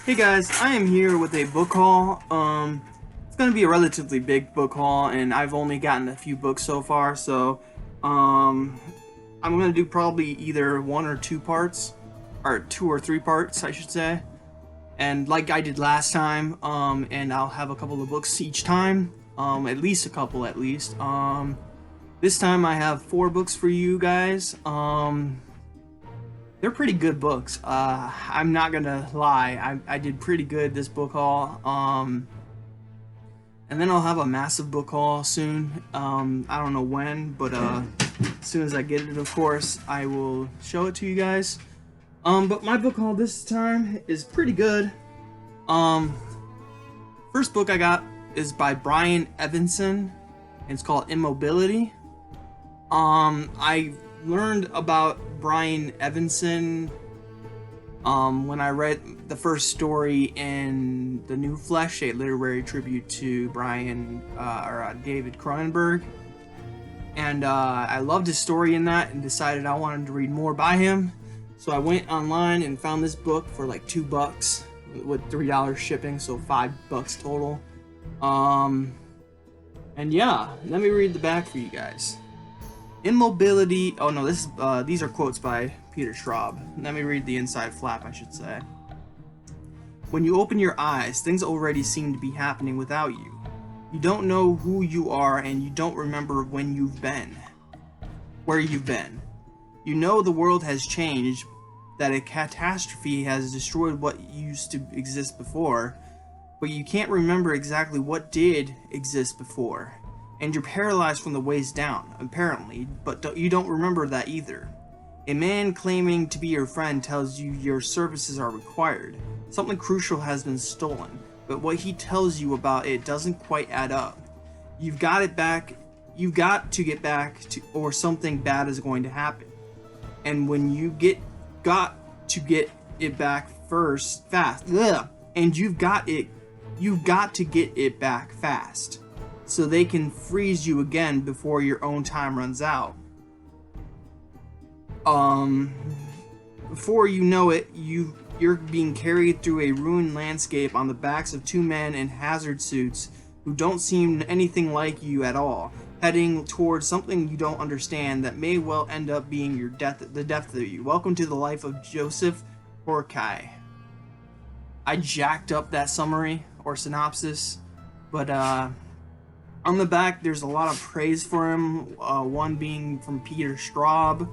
Hey guys, I am here with a book haul. It's gonna be a relatively big book haul, and I've only gotten a few books so far, so I'm gonna do probably either one or two parts, or two or three parts, I should say. And like I did last time, and I'll have a couple of books each time, at least a couple at least. This time I have four books for you guys. They're pretty good books. I'm not gonna lie. I did pretty good this book haul. And then I'll have a massive book haul soon. I don't know when, but as soon as I get it, of course, I will show it to you guys. But my book haul this time is pretty good. First book I got is by Brian Evenson, and it's called Immobility. I learned about Brian Evenson when I read the first story in The New Flesh, a literary tribute to David Cronenberg. And I loved his story in that and decided I wanted to read more by him. So I went online and found this book for like $2 with $3 shipping, so $5 total. And yeah, let me read the back for you guys. Immobility. Oh no, these are quotes by Peter Schraub. Let me read the inside flap, I should say. When you open your eyes, things already seem to be happening without you. You don't know who you are, and you don't remember where you've been. You know the world has changed, that a catastrophe has destroyed what used to exist before, but you can't remember exactly what did exist before. And you're paralyzed from the waist down, apparently, but you don't remember that either. A man claiming to be your friend tells you your services are required. Something crucial has been stolen, but what he tells you about it doesn't quite add up. You've got to get back to, or something bad is going to happen. And when you got to get it back and you've got to get it back fast, so they can freeze you again before your own time runs out. Before you know it, you're being carried through a ruined landscape on the backs of two men in hazard suits who don't seem anything like you at all, heading towards something you don't understand that may well end up being the death of you. Welcome to the life of Joseph Horkai. I jacked up that summary or synopsis, but on the back, there's a lot of praise for him, one being from Peter Straub.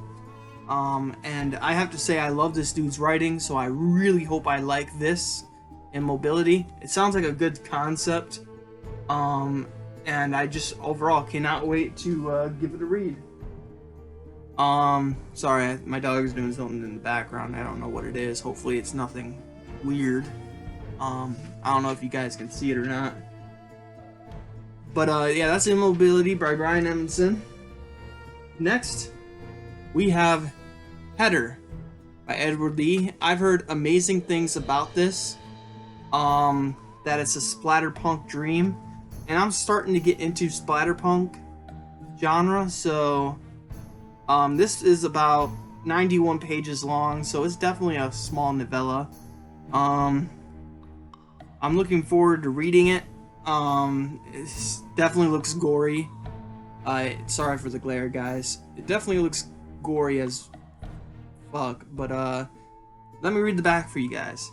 And I have to say, I love this dude's writing, so I really hope I like this, Immobility. It sounds like a good concept, and I just overall cannot wait to give it a read. Sorry, my dog is doing something in the background. I don't know what it is. Hopefully it's nothing weird. I don't know if you guys can see it or not. But yeah, that's Immobility by Brian Evenson. Next, we have Header by Edward Lee. I've heard amazing things about this. That it's a splatterpunk dream, and I'm starting to get into splatterpunk genre. So, this is about 91 pages long, so it's definitely a small novella. I'm looking forward to reading it. It definitely looks gory. Sorry for the glare, guys. It definitely looks gory as fuck, but let me read the back for you guys.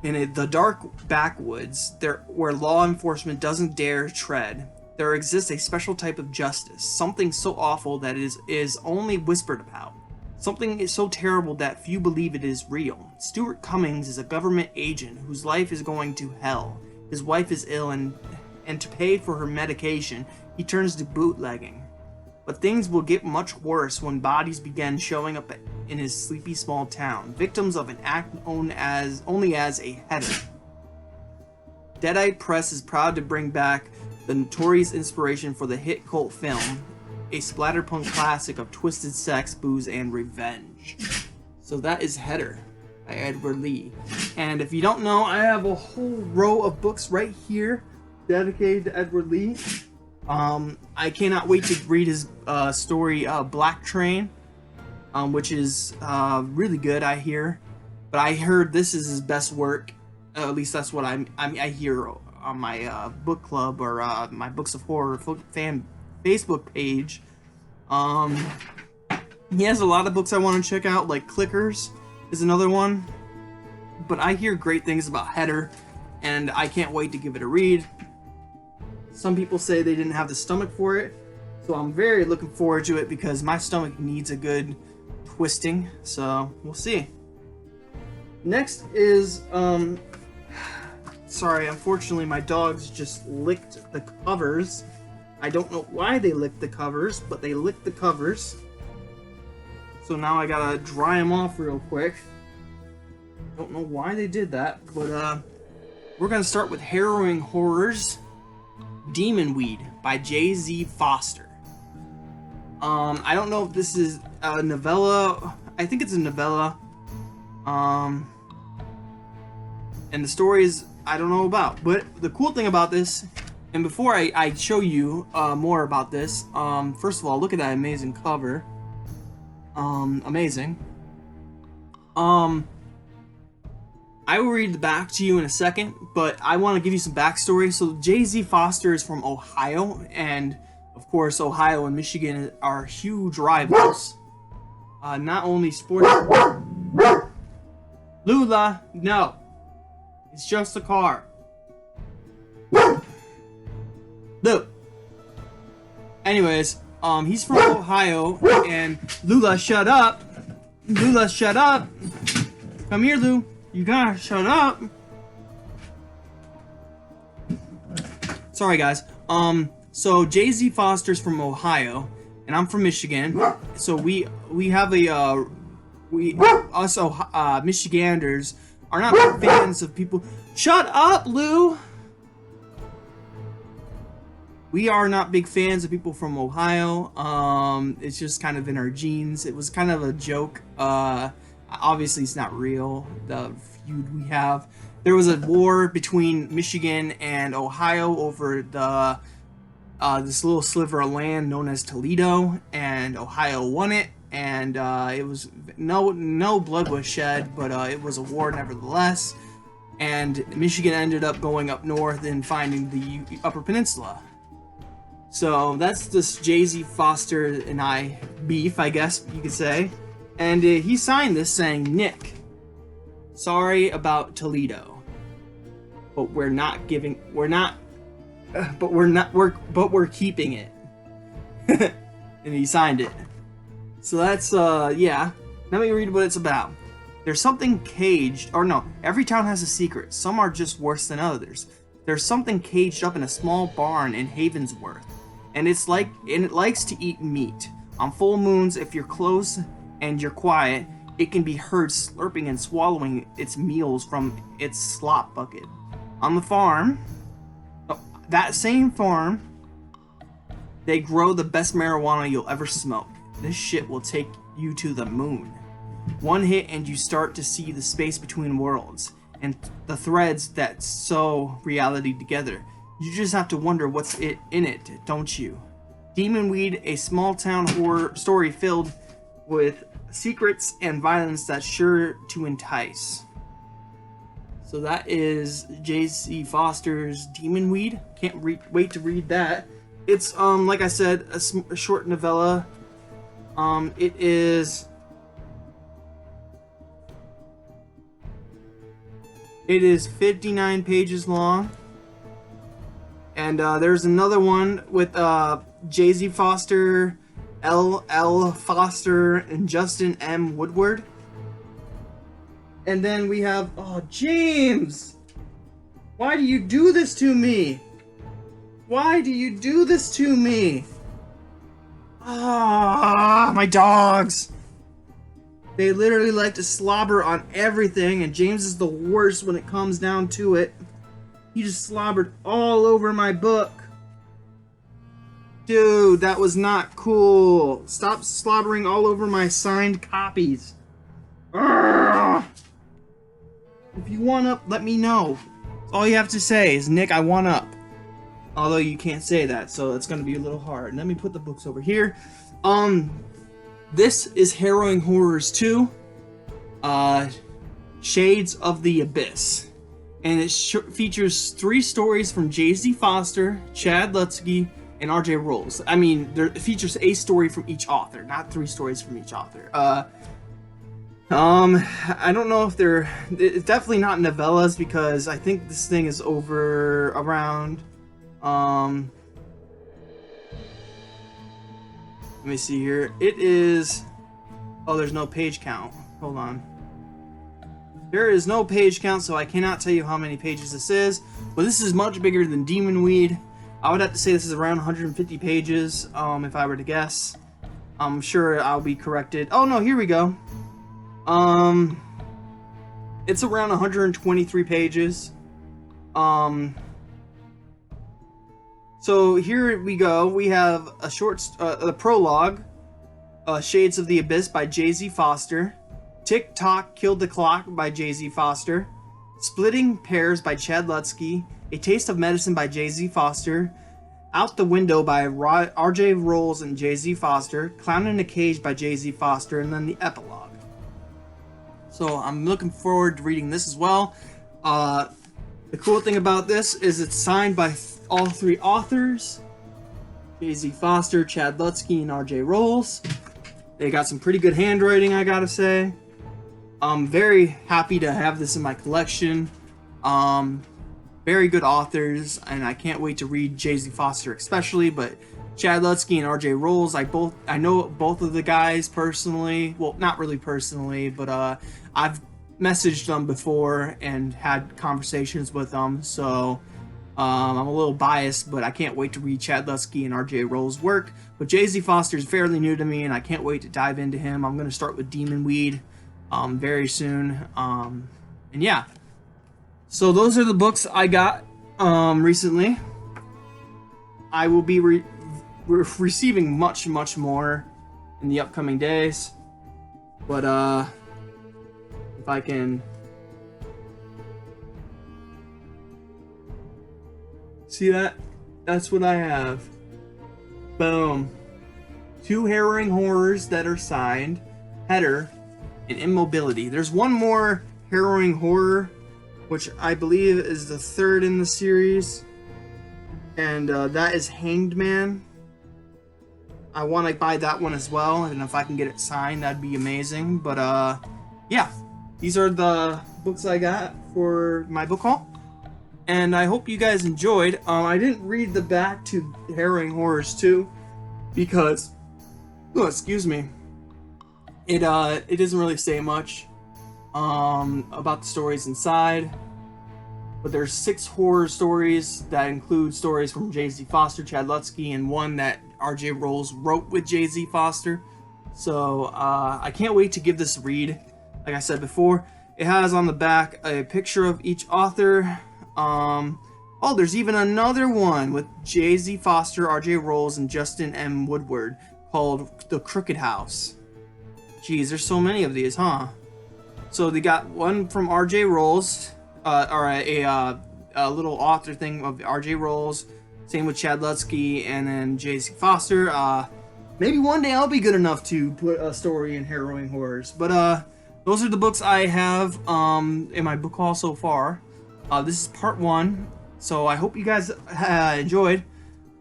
In the dark backwoods, where law enforcement doesn't dare tread, there exists a special type of justice, something so awful that it is only whispered about. Something is so terrible that few believe it is real. Stuart Cummings is a government agent whose life is going to hell. His wife is ill, and to pay for her medication, he turns to bootlegging. But things will get much worse when bodies begin showing up in his sleepy small town, victims of an act known only as a header. Deadeye Press is proud to bring back the notorious inspiration for the hit cult film, a splatterpunk classic of twisted sex, booze, and revenge. So that is Header by Edward Lee. And if you don't know, I have a whole row of books right here dedicated to Edward Lee. I cannot wait to read his story, Black Train, which is really good, I hear. But I heard this is his best work. At least that's what I hear on my book club or my Books of Horror fan Facebook page. He has a lot of books I want to check out, like Clickers is another one. But I hear great things about Header, and I can't wait to give it a read. Some people say they didn't have the stomach for it, so I'm very looking forward to it because my stomach needs a good twisting, so we'll see. Next is, sorry, unfortunately my dogs just licked the covers. I don't know why they licked the covers, but they licked the covers. So now I gotta dry them off real quick. Don't know why they did that, but we're gonna start with Harrowing Horrors, Demon Weed by J.Z. Foster. I don't know if this is a novella. I think it's a novella. And the stories I don't know about. But the cool thing about this, and before I show you more about this, first of all, look at that amazing cover. Amazing. I will read the back to you in a second, but I want to give you some backstory. So J.Z. Foster is from Ohio, and of course Ohio and Michigan are huge rivals. Not only sports... Lula, no. It's just a car. Look. Anyways, he's from Ohio, and Lula, shut up. Lula, shut up. Come here, Lou. You gotta shut up. Sorry, guys. So J.Z. Foster's from Ohio, and I'm from Michigan. So we have a Michiganders are not big fans of people. Shut up, Lou. We are not big fans of people from Ohio. It's just kind of in our genes. It was kind of a joke. Obviously, it's not real. The feud we have. There was a war between Michigan and Ohio over the this little sliver of land known as Toledo, and Ohio won it. And it was no blood was shed, but it was a war nevertheless. And Michigan ended up going up north and finding the Upper Peninsula. So that's this J.Z. Foster and I beef, I guess you could say. And he signed this saying, "Nick, sorry about Toledo, but we're keeping it." And he signed it. So that's yeah. Let me read what it's about. There's something caged, or no, every town has a secret. Some are just worse than others. There's something caged up in a small barn in Havensworth, and it likes to eat meat. On full moons, if you're close and you're quiet, it can be heard slurping and swallowing its meals from its slop bucket. On the farm, that same farm, they grow the best marijuana you'll ever smoke. This shit will take you to the moon. One hit and you start to see the space between worlds and the threads that sew reality together. You just have to wonder what's in it, don't you? Demon Weed, a small town horror story filled with secrets and violence that's sure to entice. So that is J.Z. Foster's Demon Weed. Can't wait to read that. It's like I said, a short novella. It is 59 pages long. And there's another one with J.Z. Foster, L. Foster, and Justin M. Woodward. And then we have, oh, James! Why do you do this to me? Why do you do this to me? Ah, my dogs! They literally like to slobber on everything, and James is the worst when it comes down to it. He just slobbered all over my book. Dude, that was not cool. Stop slobbering all over my signed copies. Urgh. If you want up, let me know. All you have to say is, Nick, I want up. Although you can't say that, so it's going to be a little hard. Let me put the books over here. This is Harrowing Horrors 2. Shades of the Abyss. and it features 3 stories from J.Z. Foster, Chad Lutzke, and R.J. Rolls. I mean, it features a story from each author, not 3 stories from each author. I don't know if it's definitely not novellas, because I think this thing is over around, let me see here. It is, oh, there's no page count. Hold on. There is no page count, so I cannot tell you how many pages this is, but this is much bigger than Demon Weed. I would have to say this is around 150 pages, if I were to guess. I'm sure I'll be corrected. Oh no, here we go. It's around 123 pages. So here we go. We have a short, the prologue, Shades of the Abyss by J.Z. Foster, Tick Tock Killed the Clock by J.Z. Foster, Splitting Pairs by Chad Lutzke, A Taste of Medicine by J.Z. Foster, Out the Window by R.J. Rolls and J.Z. Foster, Clown in a Cage by J.Z. Foster, and then the epilogue. So I'm looking forward to reading this as well. The cool thing about this is it's signed by all 3 authors, J.Z. Foster, Chad Lutzke, and R.J. Rolls. They got some pretty good handwriting, I gotta say. I'm very happy to have this in my collection. Very good authors, and I can't wait to read J.Z. Foster especially, but Chad Lutzke and R.J. Rolls, I know both of the guys personally. Well, not really personally, but I've messaged them before and had conversations with them, so I'm a little biased, but I can't wait to read Chad Lutzke and R.J. Rolls' work. But J.Z. Foster is fairly new to me, and I can't wait to dive into him. I'm going to start with Demon Weed very soon, and yeah. So those are the books I got recently. I will be receiving much more in the upcoming days, but if I can see that, that's what I have. Boom. 2 Harrowing Horrors that are signed, Header and Immobility. There's one more Harrowing Horror, which I believe is the 3rd in the series, and that is Hanged Man. I want to buy that one as well, and if I can get it signed, that'd be amazing. But yeah, these are the books I got for my book haul, and I hope you guys enjoyed. I didn't read the back to Harrowing Horrors 2 because, oh, excuse me, it doesn't really say much about the stories inside, but there's 6 horror stories that include stories from J.Z. Foster, Chad Lutzke, and one that R.J. Rolls wrote with J.Z. Foster. So I can't wait to give this a read. Like I said before, it has on the back a picture of each author. Oh, there's even another one with J.Z. Foster, R.J. Rolls, and Justin M. Woodward called The Crooked House. Geez, there's so many of these, huh? So they got one from R.J. Rolls, or a little author thing of R.J. Rolls. Same with Chad Lutzke, and then J.Z. Foster. Maybe one day I'll be good enough to put a story in Harrowing Horrors. But those are the books I have in my book haul so far. This is part 1, so I hope you guys enjoyed.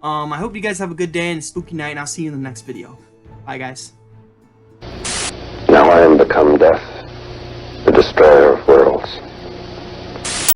I hope you guys have a good day and a spooky night, and I'll see you in the next video. Bye, guys. Now I am the